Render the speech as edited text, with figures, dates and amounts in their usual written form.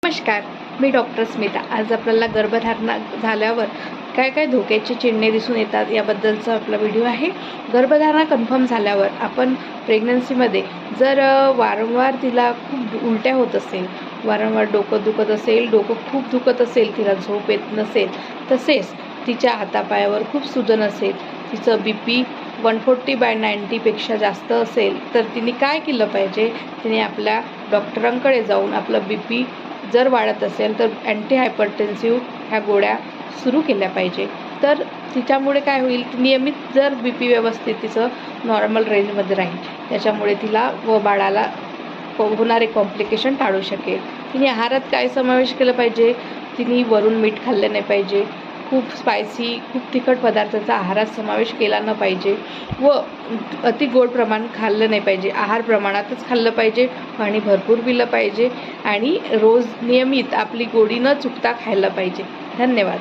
नमस्कार, मी डॉक्टर स्मिता। आज आपल्याला गर्भधारणा झाल्यावर काय काय धोक्याची चिन्हे दिसून येतात याबद्दलचा आपला व्हिडिओ आहे। गर्भधारणा कन्फर्म झाल्यावर आपण प्रेग्नन्सीमध्ये जर वारंवार तिला खूप उलट्या होत असेल, वारंवार डोकं दुखत असेल, डोकं खूप दुखत असेल, तिला झोप येत नसेल, तसेच तिच्या हातापायावर खूप सूजन असेल, तिचं BP 140/90 पेक्षा जास्त असेल, तर तिने काय केलं पाहिजे? तिने आपल्या डॉक्टरांकडे जाऊन आपलं BP जर वाढत असेल तर अँटी हायपरटेन्सिव्ह ह्या गोळ्या सुरू केल्या पाहिजे। तर तिच्यामुळे काय होईल, नियमित जर BP व्यवस्थित तिचं नॉर्मल रेंजमध्ये राहील, त्याच्यामुळे तिला व बाळाला होणारे कॉम्प्लिकेशन टाळू शकेल। तिने आहारात काय समावेश केलं पाहिजे? तिने वरून मीठ खाल्लं नाही पाहिजे, खूप स्पायसी, खूप तिखट पदार्थाचा आहारात समावेश केला न पाहिजे व अति गोड प्रमाण खाल्लं नाही पाहिजे। आहार प्रमाणातच खाल्लं पाहिजे, पाणी भरपूर पिलं पाहिजे आणि रोज नियमित आपली गोडी न चुकता खायला पाहिजे। धन्यवाद।